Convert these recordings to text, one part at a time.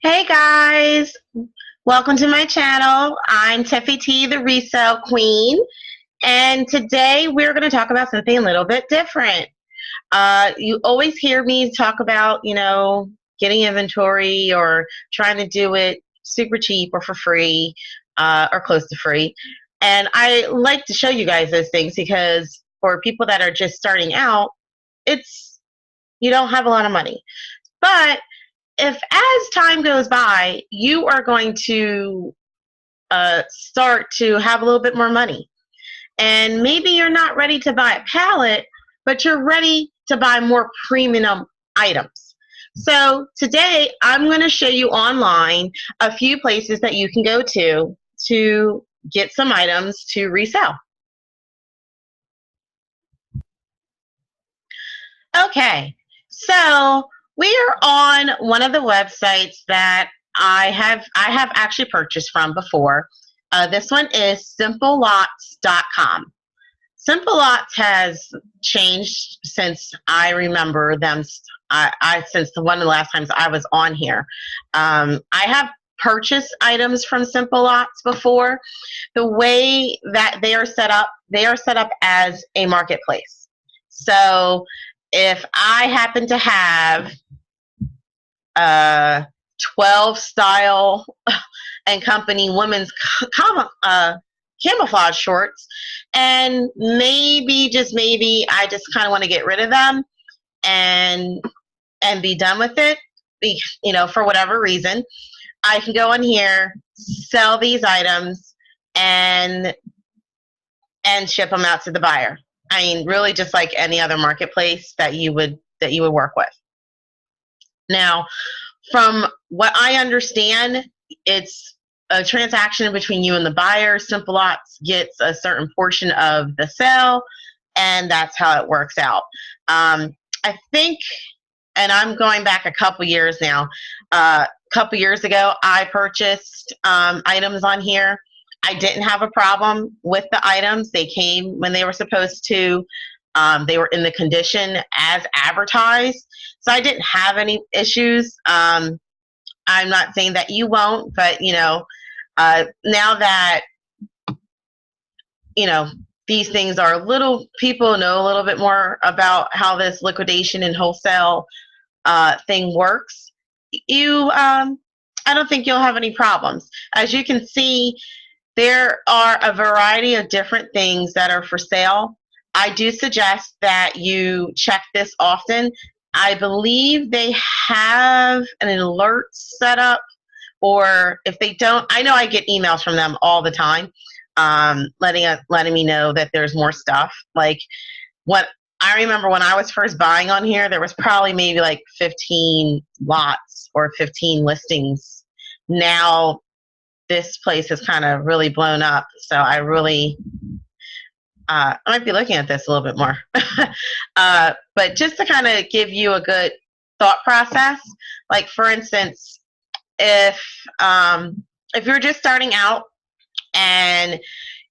Hey guys, welcome to my channel. I'm Tiffy, the Resell Queen, and today we're going to talk about something a little bit different. You always hear me talk about, getting inventory or trying to do it super cheap or for free or close to free. And I like to show you guys those things because for people that are just starting out, you don't have a lot of money. But if as time goes by, you are going to start to have a little bit more money. And maybe you're not ready to buy a pallet, but you're ready to buy more premium items. So today I'm going to show you online a few places that you can go to get some items to resell. Okay, so we are on one of the websites that I have actually purchased from before. This one is simplelots.com. Simple Lots has changed since I remember them. Since one of the last times I was on here. I have purchased items from Simple Lots before. The way that they are set up as a marketplace. So if I happen to have 12 style and company women's camouflage shorts, and maybe just maybe I just kind of want to get rid of them and be done with it, for whatever reason, I can go in here, sell these items, and ship them out to the buyer. I mean, really just like any other marketplace that you would work with. Now, from what I understand, it's a transaction between you and the buyer. Simple Lots gets a certain portion of the sale, and that's how it works out. I think, and I'm going back a couple years now, a couple years ago, I purchased items on here. I didn't have a problem with the items. They came when they were supposed to. They were in the condition as advertised. So I didn't have any issues. I'm not saying that you won't, but, now that, these things are people know a little bit more about how this liquidation and wholesale thing works. I don't think you'll have any problems. As you can see, there are a variety of different things that are for sale. I do suggest that you check this often. I believe they have an alert set up, or if they don't, I know I get emails from them all the time, letting me know that there's more stuff. Like, what I remember when I was first buying on here, there was probably maybe like 15 lots or 15 listings. Now this place has kind of really blown up, so I might be looking at this a little bit more. But just to kind of give you a good thought process, like for instance, if you're just starting out and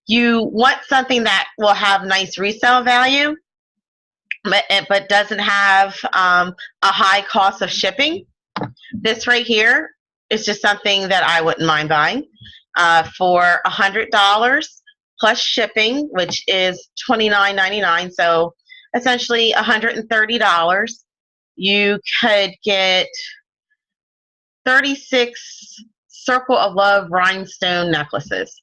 you want something that will have nice resale value, but doesn't have a high cost of shipping, this right here is just something that I wouldn't mind buying for $100 plus shipping, which is $29.99. So essentially $130. You could get 36 Circle of Love rhinestone necklaces.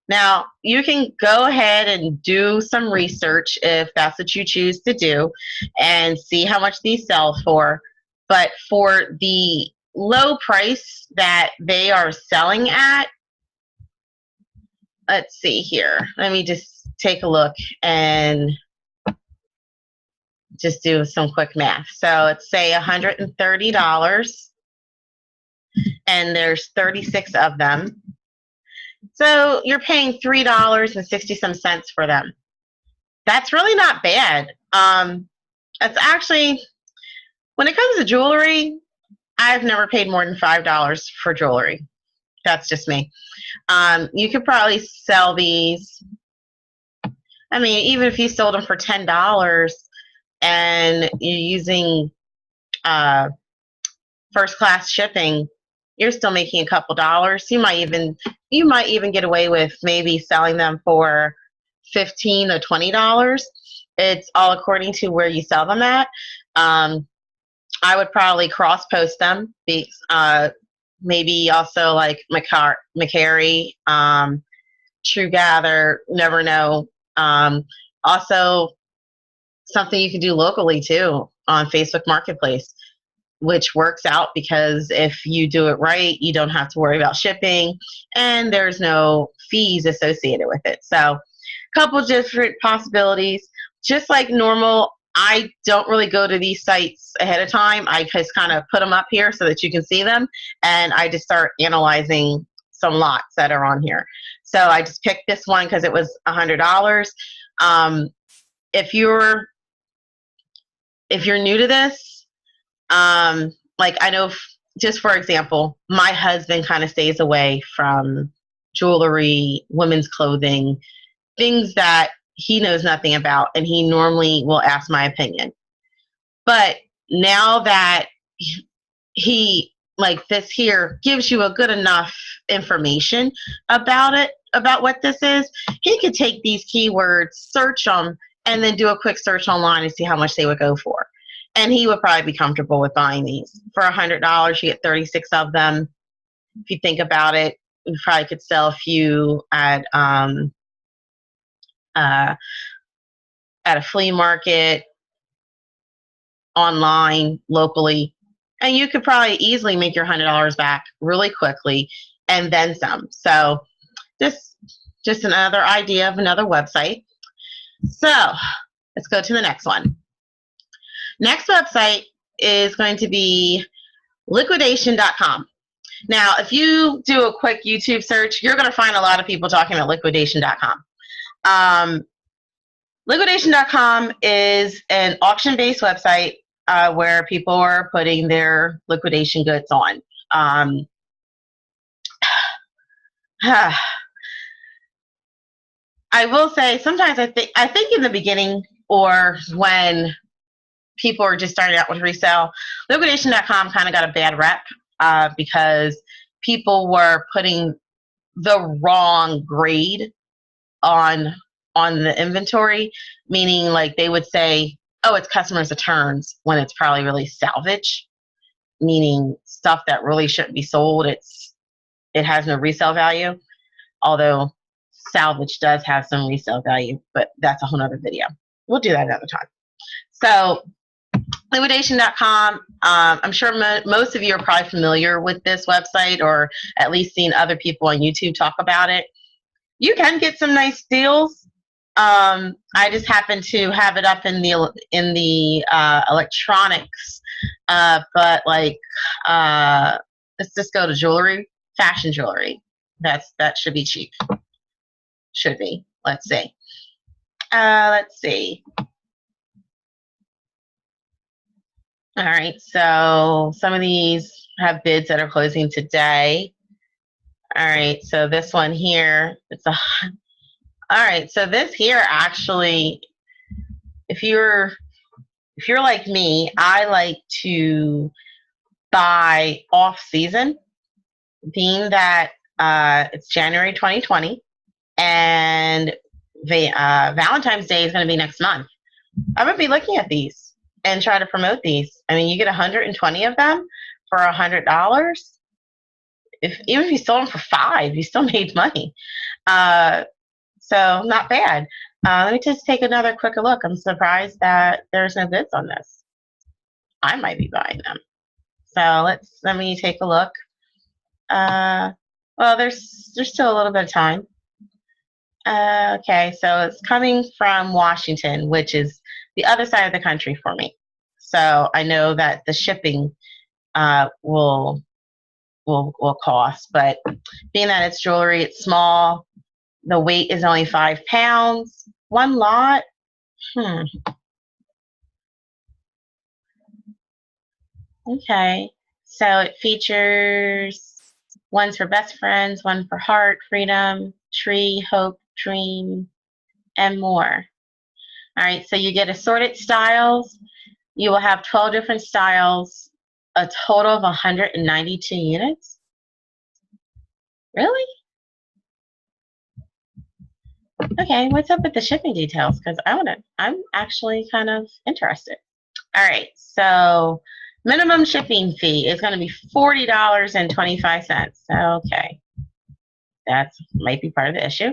Now, you can go ahead and do some research if that's what you choose to do and see how much these sell for. But for the low price that they are selling at, let's see here. Let me just take a look and just do some quick math. So let's say $130, and there's 36 of them. So you're paying $3.60 for them. That's really not bad. It's actually, when it comes to jewelry, I've never paid more than $5 for jewelry. That's just me. You could probably sell these. I mean, even if you sold them for $10 and you're using first class shipping, you're still making a couple dollars. You might even get away with maybe selling them for $15 or $20. It's all according to where you sell them at. I would probably cross post them. Maybe also like McCary, True Gather, never know. Also, something you can do locally too on Facebook Marketplace, which works out because if you do it right, you don't have to worry about shipping and there's no fees associated with it. So a couple different possibilities. Just like normal, I don't really go to these sites ahead of time. I just kind of put them up here so that you can see them, and I just start analyzing some lots that are on here. So I just picked this one because it was $100. If you're new to this, like I know, just for example, my husband kind of stays away from jewelry, women's clothing, things that he knows nothing about, and he normally will ask my opinion. But now that he, like this here, gives you a good enough information about it, about what this is, he could take these keywords, search them, and then do a quick search online and see how much they would go for. And he would probably be comfortable with buying these. For $100, you get 36 of them. If you think about it, you probably could sell a few at a flea market, online, locally, and you could probably easily make your $100 back really quickly and then some. So just another idea of another website. So let's go to the next one. Next website is going to be liquidation.com. Now, if you do a quick YouTube search, you're going to find a lot of people talking about liquidation.com. Liquidation.com is an auction-based website where people are putting their liquidation goods on. I will say sometimes I think in the beginning, or when people are just starting out with resale, liquidation.com kind of got a bad rep because people were putting the wrong grade on the inventory, meaning like they would say, oh, it's customers returns, when it's probably really salvage, meaning stuff that really shouldn't be sold. It has no resale value, although salvage does have some resale value, but that's a whole nother video. We'll do that another time. So liquidation.com, I'm sure most of you are probably familiar with this website, or at least seen other people on YouTube talk about it. You can get some nice deals. I just happen to have it up in the electronics, but like let's just go to jewelry, fashion jewelry. That should be cheap. Should be. Let's see. Let's see. All right. So some of these have bids that are closing today. All right. So this one here, all right, so this here actually, if you're like me, I like to buy off season, being that it's January 2020 and Valentine's Day is going to be next month. I would be looking at these and try to promote these. I mean, you get 120 of them for $100. Even if you sold them for $5, you still made money. So not bad. Let me just take another quick look. I'm surprised that there's no bids on this. I might be buying them. So let me take a look. Well, there's still a little bit of time. Okay, so it's coming from Washington, which is the other side of the country for me. So I know that the shipping will cost, but being that it's jewelry, it's small. The weight is only 5 pounds. One lot. Okay. So it features one's for best friends, one for heart, freedom, tree, hope, dream, and more. All right. So you get assorted styles. You will have 12 different styles, a total of 192 units. Really? Okay, what's up with the shipping details? Because I'm actually kind of interested. All right, so minimum shipping fee is going to be $40.25. Okay, that might be part of the issue.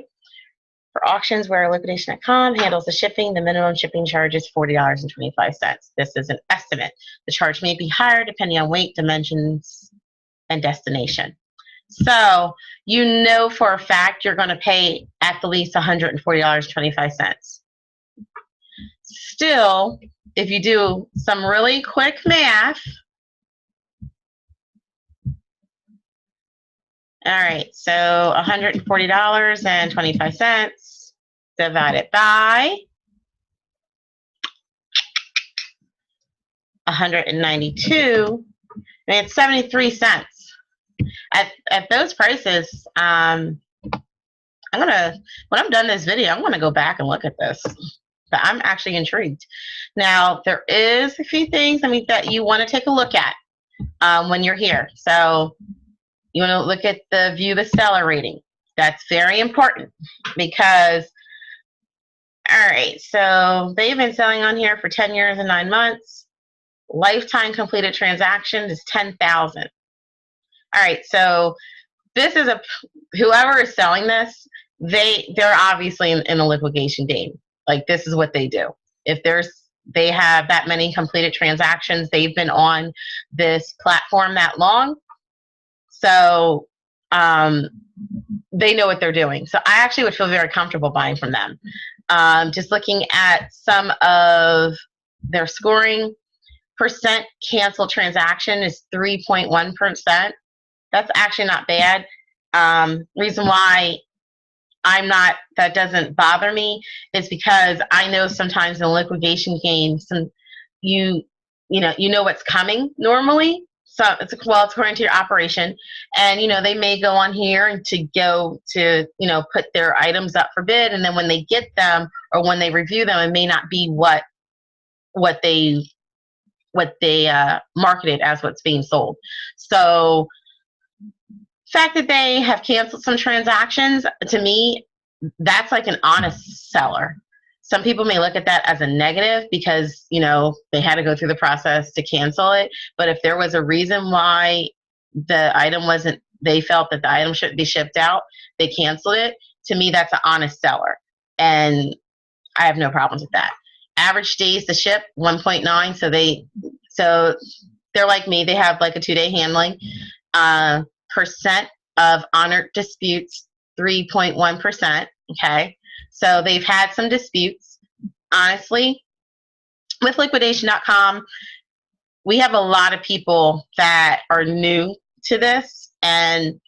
For auctions where liquidation.com handles the shipping, the minimum shipping charge is $40.25. This is an estimate. The charge may be higher depending on weight, dimensions, and destination. So you know for a fact you're going to pay at the least $140.25. Still, if you do some really quick math, all right, so $140.25 divided by 192, and it's 73 cents. At those prices, when I'm done this video, I'm gonna go back and look at this. But I'm actually intrigued. Now, there is a few things that you want to take a look at when you're here. So you want to look at the view the seller rating. That's very important because, all right, so they've been selling on here for 10 years and 9 months. Lifetime completed transaction is 10,000. All right, so this is whoever is selling this, they're obviously in a liquidation game. Like, this is what they do. If they have that many completed transactions, they've been on this platform that long, so they know what they're doing. So I actually would feel very comfortable buying from them. Just looking at some of their scoring, percent canceled transaction is 3.1%. That's actually not bad. Reason why that doesn't bother me is because I know sometimes in liquidation games, you know what's coming normally. So it's according to your operation, and they may go on here to put their items up for bid, and then when they get them or when they review them, it may not be what they marketed as what's being sold. So fact that they have canceled some transactions, to me, that's like an honest seller. Some people may look at that as a negative because they had to go through the process to cancel it. But if there was a reason why they felt that the item shouldn't be shipped out, they canceled it. To me, that's an honest seller, and I have no problems with that. Average days to ship 1.9. So they're like me. They have like a 2-day handling. Percent of honored disputes, 3.1%. Okay, so they've had some disputes. Honestly, with liquidation.com, we have a lot of people that are new to this and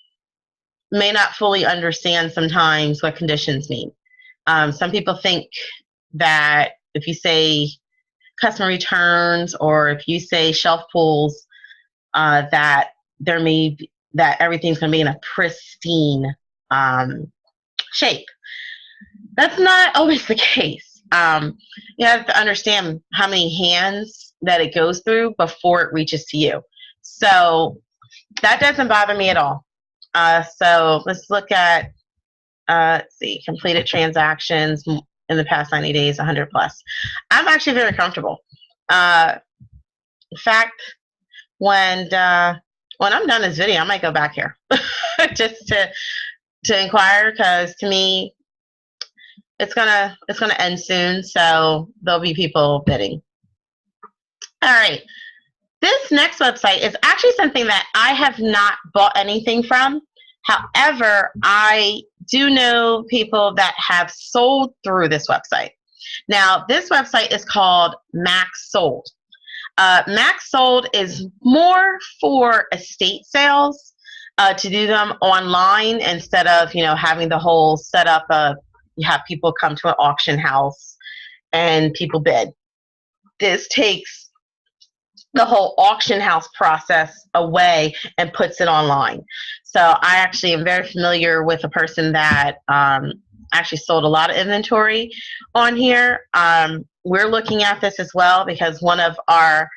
may not fully understand sometimes what conditions mean. Some people think that if you say customer returns or if you say shelf pulls, that everything's going to be in a pristine shape. That's not always the case. You have to understand how many hands that it goes through before it reaches to you. So that doesn't bother me at all. So let's look at, completed transactions in the past 90 days, 100 plus. I'm actually very comfortable. In fact, when I'm done this video, I might go back here just to inquire, because to me, it's gonna end soon, so there'll be people bidding. All right, this next website is actually something that I have not bought anything from. However, I do know people that have sold through this website. Now, this website is called Max Sold. Max Sold is more for estate sales, to do them online instead of having the whole setup of you have people come to an auction house and people bid. This takes the whole auction house process away and puts it online. So I actually am very familiar with a person that actually sold a lot of inventory on here. We're looking at this as well because one of our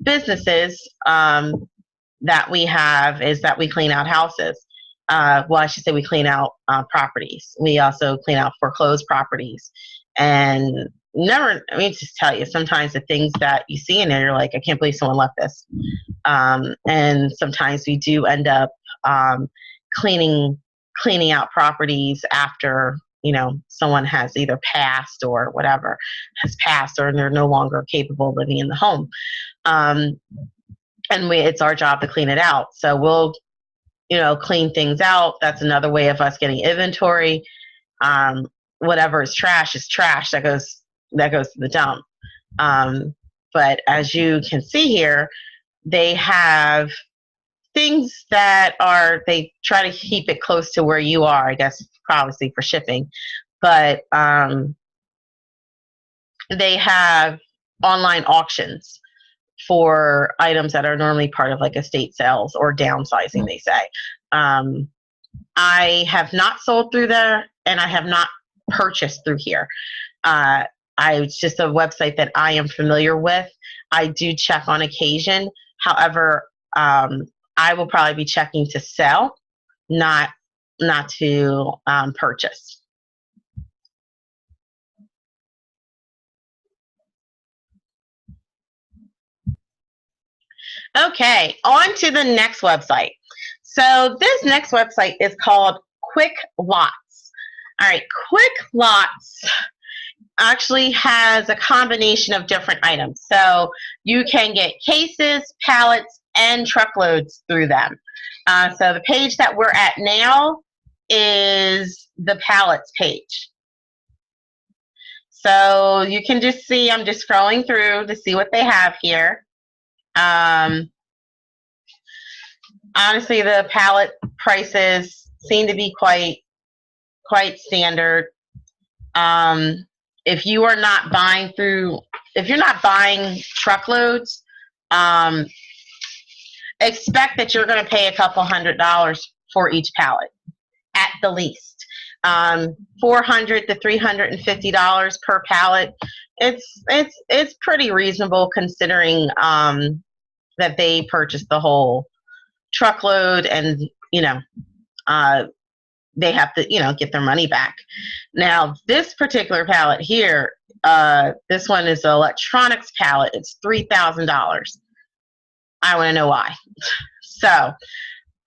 businesses that we have is that we clean out houses. Well, I should say we clean out properties. We also clean out foreclosed properties. And never, I mean, just tell you, sometimes the things that you see in there, you're like, I can't believe someone left this. And sometimes we do end up cleaning out properties after, you know, someone has either passed or whatever has passed, or they're no longer capable of living in the home. And it's our job to clean it out. So we'll, you know, clean things out. That's another way of us getting inventory. Whatever is trash. That goes to the dump. But as you can see here, they have things that they try to keep it close to where you are, I guess, obviously for shipping. But they have online auctions for items that are normally part of like estate sales or downsizing, they say. I have not sold through there, and I have not purchased through here. It's just a website that I am familiar with. I do check on occasion. However, I will probably be checking to sell, not to purchase. Okay, on to the next website. So this next website is called Quick Lots. All right, Quick Lots actually has a combination of different items. So you can get cases, pallets, and truckloads through them. So the page that we're at now is the pallets page. So you can just see, I'm just scrolling through to see what they have here. Honestly, the pallet prices seem to be quite standard. If you are not buying if you're not buying truckloads, expect that you're going to pay a couple $100 for each pallet at the least. $400 to $350 per pallet. It's pretty reasonable considering that they purchased the whole truckload, and you know they have to get their money back. Now this particular pallet here, this one is an electronics pallet. It's $3,000. I want to know why. So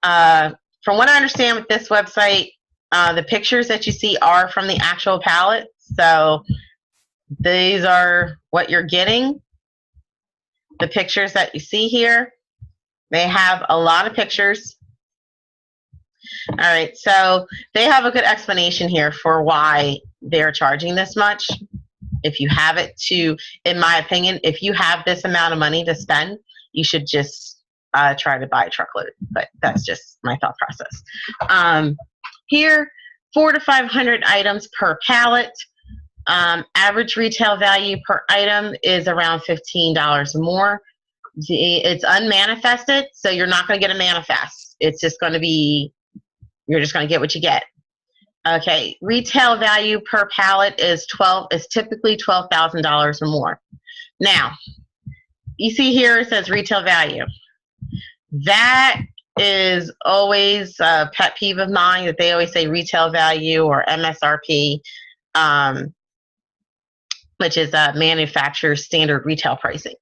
from what I understand with this website, the pictures that you see are from the actual pallet. So these are what you're getting. The pictures that you see here, they have a lot of pictures. All right, so they have a good explanation here for why they're charging this much. If you have it in my opinion, if you have this amount of money to spend, you should just try to buy a truckload. But that's just my thought process. Here, 400 to 500 items per pallet. Average retail value per item is around $15 more. It's unmanifested, so you're not going to get a manifest. It's just going to be, you're just going to get what you get. Okay, retail value per pallet is typically $12,000 or more. Now, you see here it says retail value. That is always a pet peeve of mine, that they always say retail value or MSRP, which is manufacturer standard retail pricing.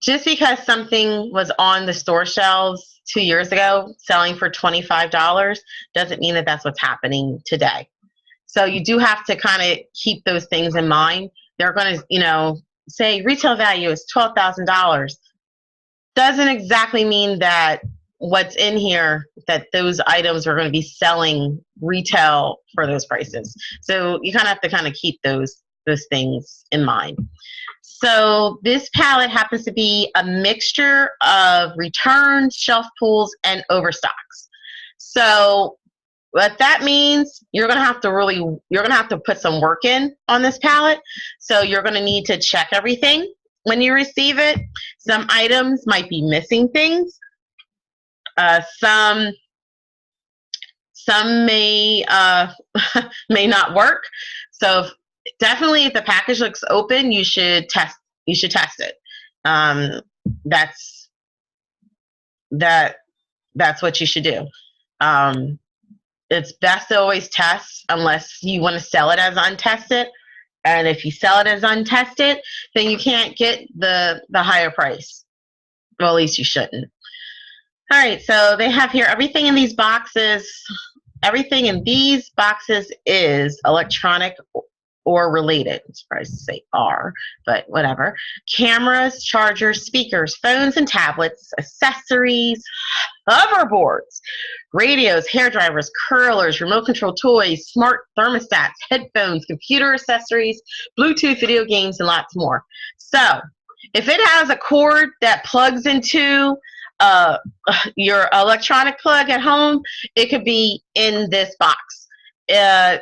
Just because something was on the store shelves 2 years ago selling for $25 doesn't mean that that's what's happening today. So you do have to kind of keep those things in mind. They're going to, say retail value is $12,000. Doesn't exactly mean that what's in here, that those items are going to be selling retail for those prices. So you kind of have to kind of keep those things in mind. So this pallet happens to be a mixture of returns, shelf pulls, and overstocks. So what that means, you're going to have to put some work in on this pallet. So you're going to need to check everything when you receive it. Some items might be missing things. Some may may not work. So definitely, if the package looks open, you should test it. That's that's what you should do. It's best to always test unless you want to sell it as untested. And if you sell it as untested, then you can't get the higher price. Well, at least you shouldn't. All right, so they have here everything in these boxes. Everything in these boxes is electronic or related. I'm surprised to say are, but whatever. Cameras, chargers, speakers, phones and tablets, accessories, hoverboards, radios, hair dryers, curlers, remote control toys, smart thermostats, headphones, computer accessories, Bluetooth video games, and lots more. So if it has a cord that plugs into your electronic plug at home, it could be in this box.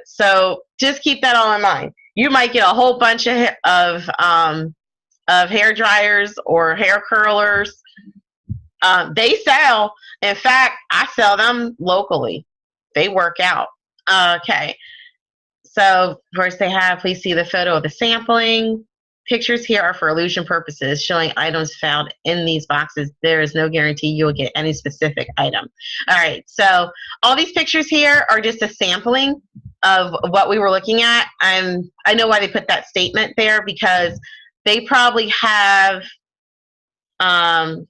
So just keep that all in mind. You might get a whole bunch of hair dryers or hair curlers. They sell. In fact, I sell them locally. They work out. Okay. So first they have, please see the photo of the sampling. Pictures here are for illusion purposes, showing items found in these boxes. There is no guarantee you will get any specific item. All right, so all these pictures here are just a sampling of what we were looking at. I know why they put that statement there, because they probably have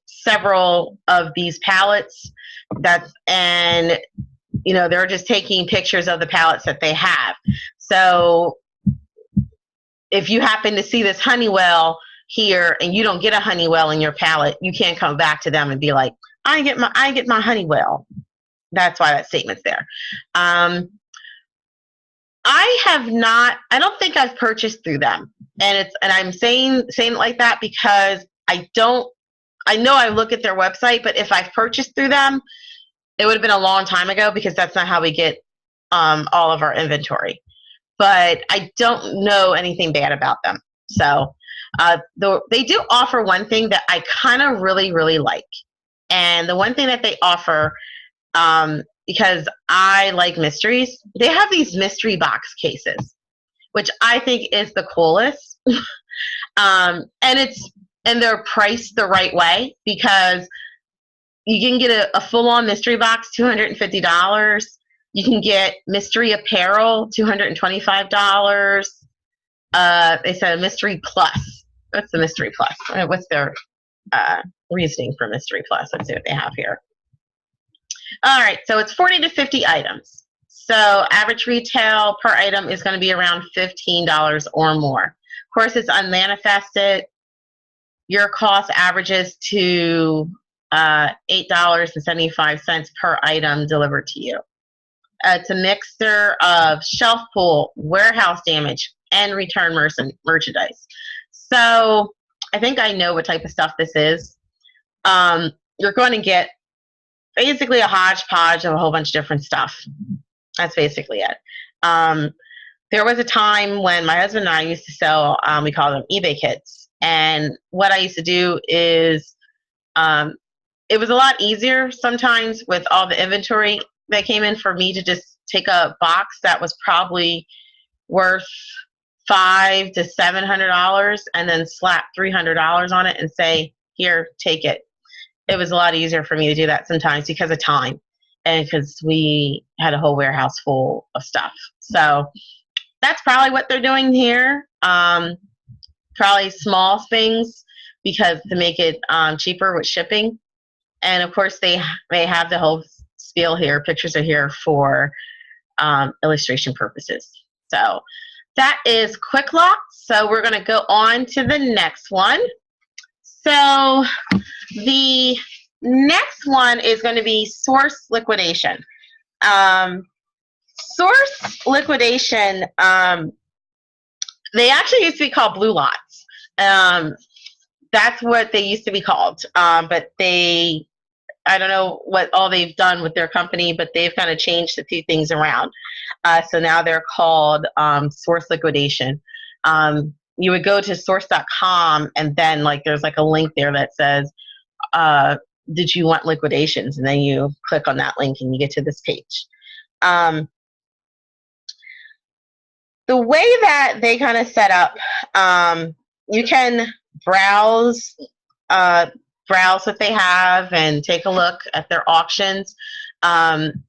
several of these palettes and you know, they're just taking pictures of the palettes that they have. So if you happen to see this Honeywell here and you don't get a Honeywell in your palette, you can't come back to them and be like, I get my Honeywell. That's why that statement's there. I don't think I've purchased through them. And I'm saying it like that because I know I look at their website, but if I've purchased through them, it would have been a long time ago, because that's not how we get all of our inventory. But I don't know anything bad about them. So they do offer one thing that I kind of really, really like. And the one thing that they offer, because I like mysteries, they have these mystery box cases, which I think is the coolest. And they're priced the right way, because you can get a full-on mystery box, $250. You can get mystery apparel, $225. They said a mystery plus. What's the mystery plus? What's their reasoning for mystery plus? Let's see what they have here. All right, so it's 40 to 50 items. So average retail per item is going to be around $15 or more. Of course, it's unmanifested. Your cost averages to $8.75 per item delivered to you. It's a mixture of shelf pull, warehouse damage, and return merchandise. So I think I know what type of stuff this is. You're going to get basically a hodgepodge of a whole bunch of different stuff. That's basically it. There was a time when my husband and I used to sell, we call them eBay kits. And what I used to do is, it was a lot easier sometimes with all the inventory that came in for me to just take a box that was probably worth $500 to $700 and then slap $300 on it and say, here, take it. It was a lot easier for me to do that sometimes because of time and because we had a whole warehouse full of stuff. So that's probably what they're doing here. Probably small things because to make it cheaper with shipping. And of course they have the whole spiel here. Pictures are here for illustration purposes. So that is Quick Lock. So we're going to go on to the next one. So the next one is going to be source liquidation. Source liquidation, they actually used to be called blue lots. That's what they used to be called. But I don't know what all they've done with their company, but they've kind of changed a few things around. So now they're called source liquidation. You would go to source.com and then there's a link there that says, did you want liquidations? And then you click on that link and you get to this page. The way that they kind of set up, you can browse browse what they have and take a look at their auctions.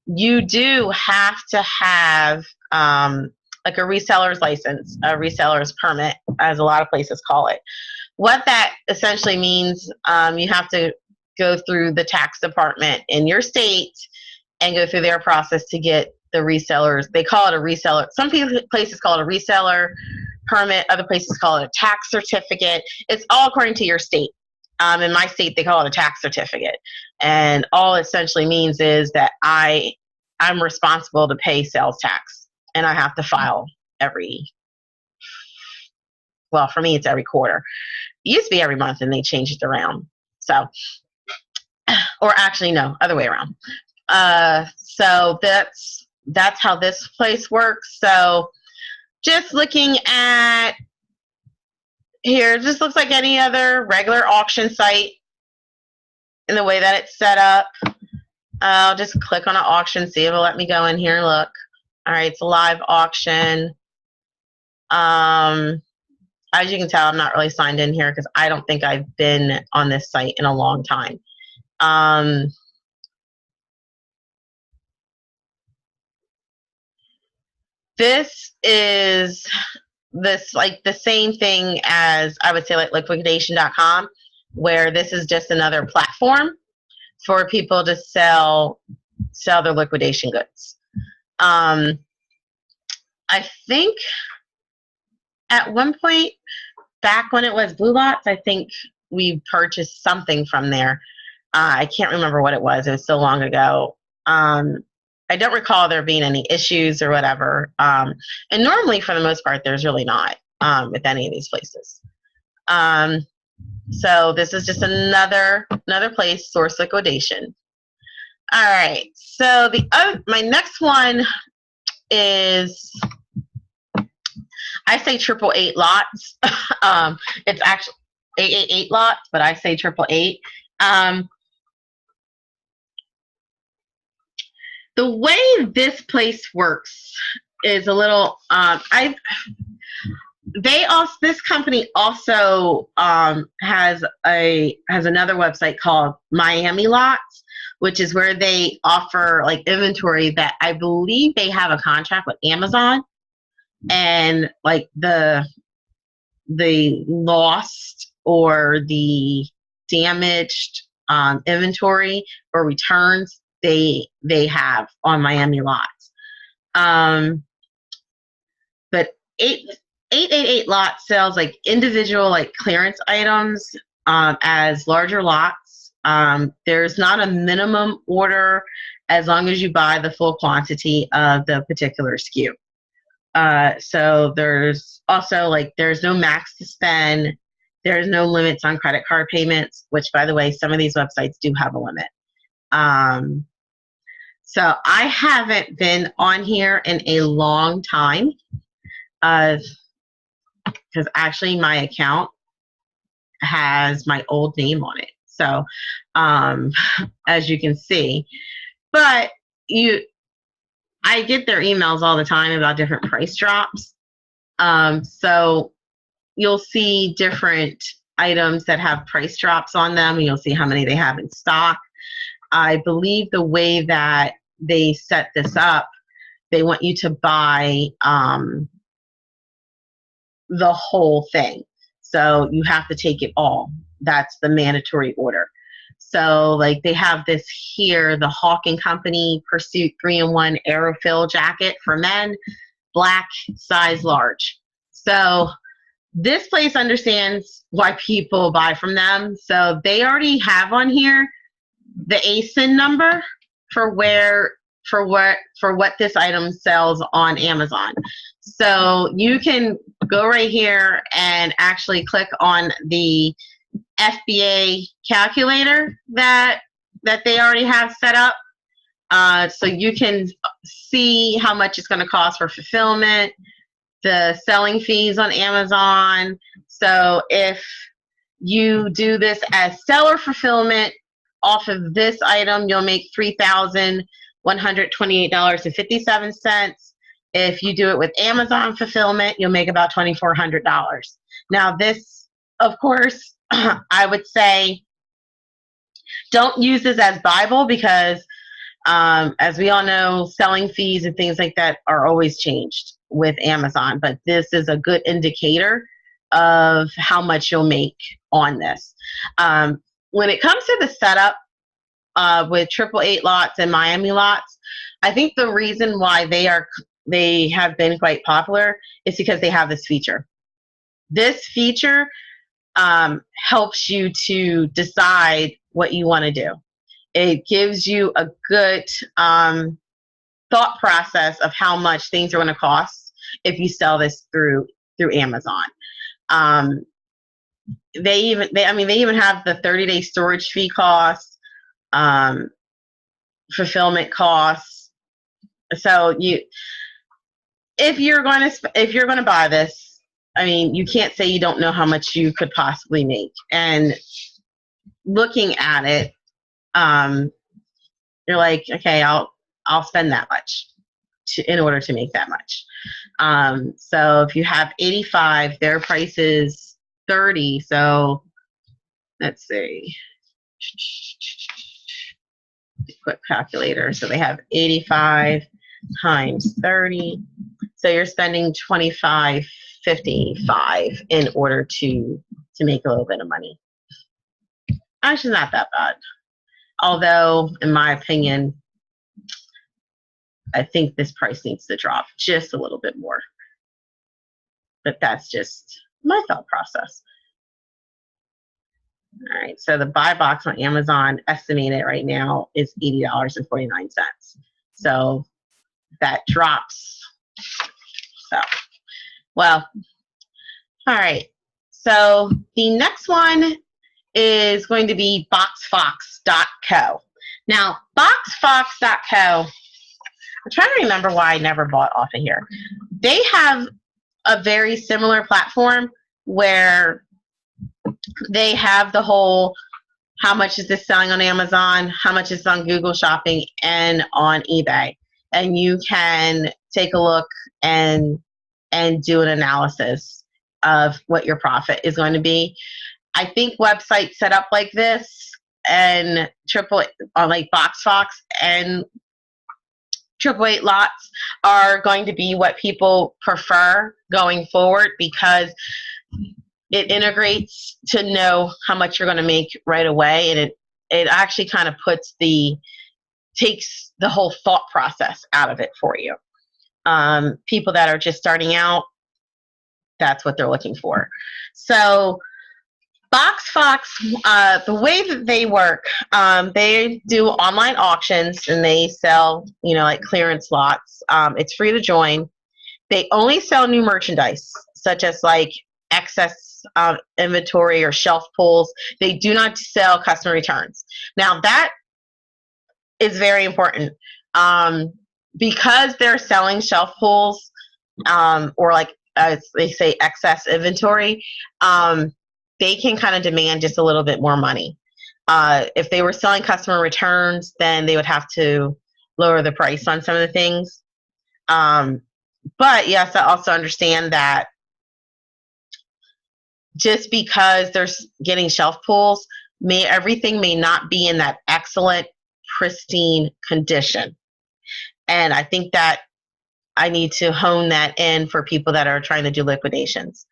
You do have to have like a reseller's license, a reseller's permit, as a lot of places call it. What that essentially means, you have to go through the tax department in your state and go through their process to get the resellers. They call it a reseller. Some places call it a reseller permit. Other places call it a tax certificate. It's all according to your state. In my state, they call it a tax certificate. And all it essentially means is that I'm responsible to pay sales tax. And I have to file well, for me, it's every quarter. It used to be every month, and they changed it around. So, or actually, no, other way around. So that's how this place works. So just looking at here, it just looks like any other regular auction site in the way that it's set up. I'll just click on an auction, see if it'll let me go in here and look. All right, it's a live auction. As you can tell, I'm not really signed in here because I don't think I've been on this site in a long time. This is like the same thing as, I would say, like liquidation.com, where this is just another platform for people to sell their liquidation goods. I think at one point back when it was Blue Lots, I think we purchased something from there. I can't remember what it was. It was so long ago. I don't recall there being any issues or whatever. And normally, for the most part, there's really not with any of these places. So this is just another place, source liquidation. All right. So my next one is, I say 888 lots. It's actually 888 lots, but I say 888. The way this place works is a little. This company also has another website called Miami Lots, which is where they offer like inventory that I believe they have a contract with Amazon, and like the lost or the damaged inventory or returns they have on Miami Lots. But 888 lots sells like individual like clearance items as larger lots. There's not a minimum order as long as you buy the full quantity of the particular SKU. So there's also like, there's no max to spend. There's no limits on credit card payments, which, by the way, some of these websites do have a limit. So I haven't been on here in a long time because actually my account has my old name on it. So as you can see, but I get their emails all the time about different price drops. So you'll see different items that have price drops on them, and you'll see how many they have in stock. I believe the way that they set this up, they want you to buy the whole thing. So you have to take it all. That's the mandatory order. So like they have this here, the Hawk & Company Pursuit 3-in-1 Aerofill jacket for men, black, size large. So this place understands why people buy from them. So they already have on here the ASIN number for what this item sells on Amazon. So you can go right here and actually click on the FBA calculator that they already have set up. So you can see how much it's going to cost for fulfillment, the selling fees on Amazon. So if you do this as seller fulfillment off of this item, you'll make $3,128.57. If you do it with Amazon fulfillment, you'll make about $2,400. Now this, of course, I would say Don't use this as Bible because, as we all know, selling fees and things like that are always changed with Amazon. But this is a good indicator of how much you'll make on this. When it comes to the setup with 888 lots and Miami lots, I think the reason why they have been quite popular is because they have this feature. This feature helps you to decide what you want to do. It gives you a good thought process of how much things are going to cost if you sell this through Amazon. They even have the 30-day storage fee costs, fulfillment costs. So if you're going to buy this, I mean, you can't say you don't know how much you could possibly make. And looking at it, you're like, okay, I'll spend that much in order to make that much. So if you have 85, their price is 30. So let's see, quick calculator. So they have 85 times 30. So you're spending $25.55 in order to make a little bit of money. Actually, not that bad. Although, in my opinion, I think this price needs to drop just a little bit more. But that's just my thought process. All right, so the buy box on Amazon estimated right now is $80.49. So that drops. So, well, all right. So the next one is going to be boxfox.co. Now, boxfox.co, I'm trying to remember why I never bought off of here. They have a very similar platform where they have the whole, how much is this selling on Amazon, how much is on Google Shopping and on eBay. And you can take a look and do an analysis of what your profit is going to be. I think websites set up like this and like BoxFox and 888 lots are going to be what people prefer going forward because it integrates to know how much you're going to make right away, and it actually kind of takes the whole thought process out of it for you. People that are just starting out, that's what they're looking for. So BoxFox, the way that they work, they do online auctions and they sell, like clearance lots. It's free to join. They only sell new merchandise, such as like excess inventory or shelf pulls. They do not sell customer returns. Now that is very important because they're selling shelf pulls or like they say excess inventory. They can kind of demand just a little bit more money. If they were selling customer returns, then they would have to lower the price on some of the things. But yes, I also understand that just because they're getting shelf pulls, everything may not be in that excellent, pristine condition. And I think that I need to hone that in for people that are trying to do liquidations.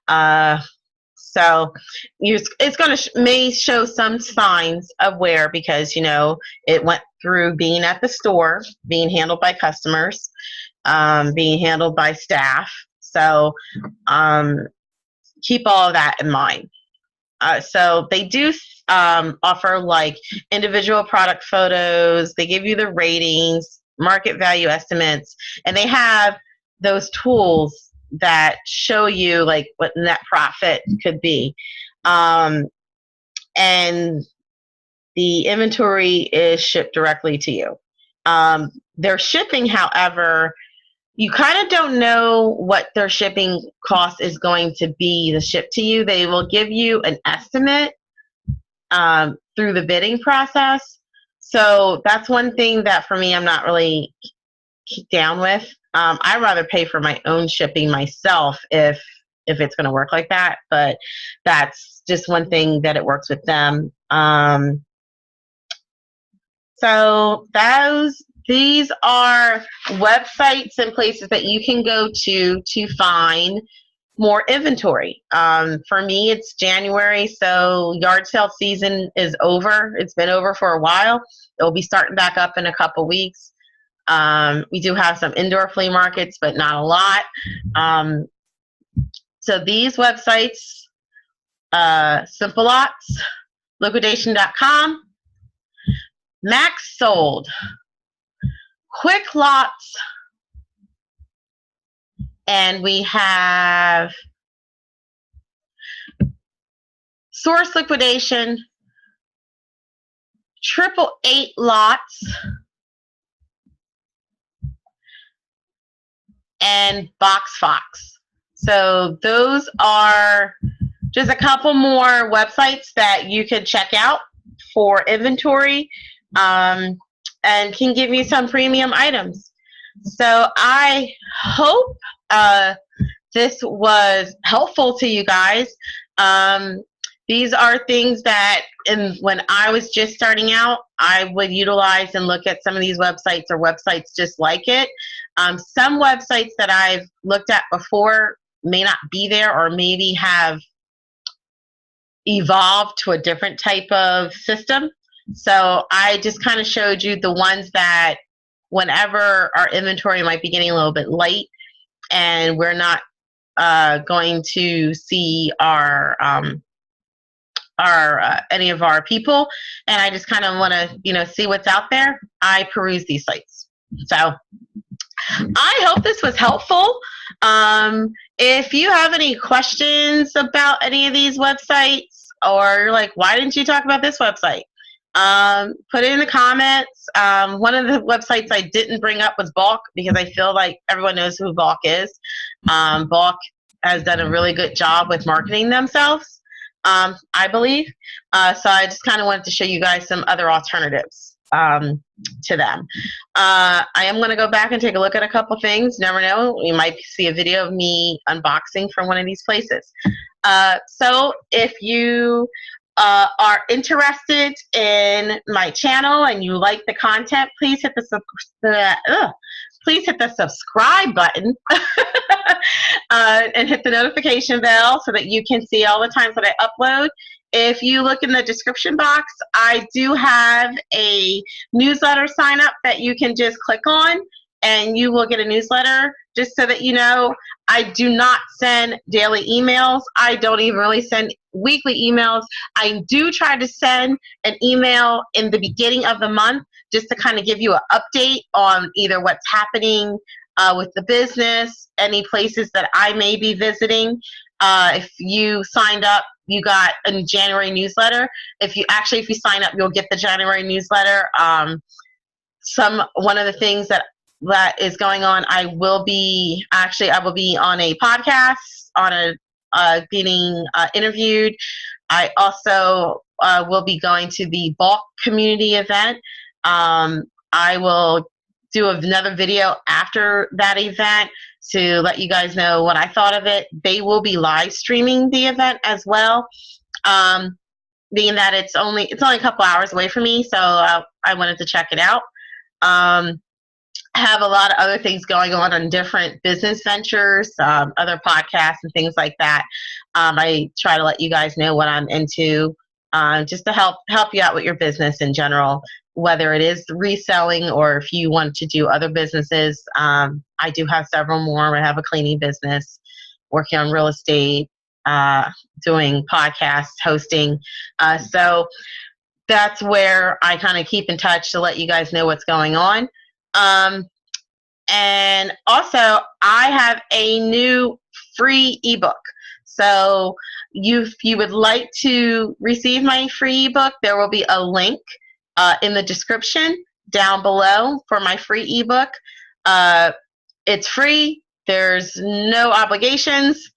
So it's may show some signs of wear because, it went through being at the store, being handled by customers, being handled by staff. So keep all of that in mind. So they do offer like individual product photos. They give you the ratings, market value estimates, and they have those tools that show you like what net profit could be. And the inventory is shipped directly to you. Their shipping, however, you kind of don't know what their shipping cost is going to be to ship to you. They will give you an estimate through the bidding process. So that's one thing that for me, I'm not really down with. I'd rather pay for my own shipping myself if it's going to work like that. But that's just one thing that it works with them. So these are websites and places that you can go to find more inventory. For me, it's January, so yard sale season is over. It's been over for a while. It'll be starting back up in a couple weeks. We do have some indoor flea markets, but not a lot. So these websites, Simple Lots, liquidation.com, Max Sold, Quick Lots, and we have Source Liquidation, 888 Lots, and Box Fox. So those are just a couple more websites that you could check out for inventory, and can give you some premium items. So I hope this was helpful to you guys. These are things that when I was just starting out, I would utilize and look at some of these websites or websites just like it. Some websites that I've looked at before may not be there, or maybe have evolved to a different type of system. So I just kind of showed you the ones that whenever our inventory might be getting a little bit light and we're not going to see our any of our people, and I just kind of want to see what's out there, I peruse these sites. So I hope this was helpful. If you have any questions about any of these websites, or you're like, why didn't you talk about this website? Put it in the comments. One of the websites I didn't bring up was Bulk, because I feel like everyone knows who Bulk is. Bulk has done a really good job with marketing themselves, I believe. So I just kind of wanted to show you guys some other alternatives to them. I am going to go back and take a look at a couple things. Never know, you might see a video of me unboxing from one of these places. So if you are interested in my channel and you like the content, please hit the subscribe button and hit the notification bell so that you can see all the times that I upload. If you look in the description box, I do have a newsletter sign up that you can just click on, and you will get a newsletter. Just so that you know, I do not send daily emails. I don't even really send weekly emails. I do try to send an email in the beginning of the month, just to kind of give you an update on either what's happening with the business, any places that I may be visiting. If you signed up, you got a January newsletter. If you sign up, you'll get the January newsletter. One of the things that is going on, I will be on a podcast, getting interviewed. I also will be going to the Bulk community event. I will do another video after that event to let you guys know what I thought of it. They will be live streaming the event as well, being that it's only a couple hours away from me, so I wanted to check it out. Have a lot of other things going on different business ventures, other podcasts and things like that. I try to let you guys know what I'm into, just to help you out with your business in general, whether it is reselling or if you want to do other businesses. I do have several more. I have a cleaning business, working on real estate, doing podcasts, hosting. So that's where I kind of keep in touch to let you guys know what's going on. And also, I have a new free ebook. So if you would like to receive my free ebook, there will be a link in the description down below for my free ebook. It's free. There's no obligations.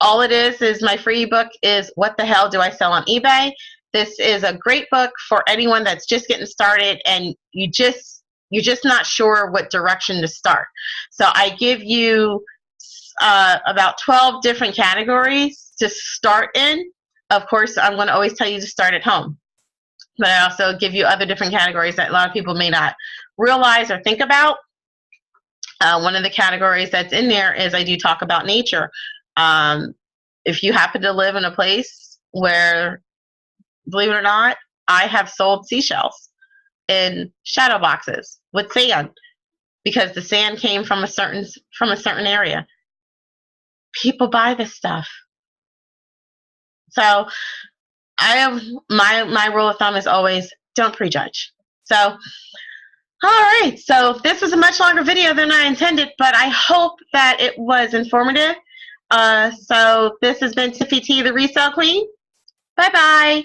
All it is my free ebook is What the Hell Do I Sell on eBay? This is a great book for anyone that's just getting started and you're just not sure what direction to start. So I give you about 12 different categories to start in. Of course, I'm going to always tell you to start at home. but I also give you other different categories that a lot of people may not realize or think about. One of the categories that's in there is I do talk about nature. If you happen to live in a place where, believe it or not, I have sold seashells in shadow boxes with sand because the sand came from a certain area. People buy this stuff. So I have my rule of thumb is always don't prejudge. So all right, so this was a much longer video than I intended, but I hope that it was informative. So this has been Tiffy T, the Resell Queen. Bye bye.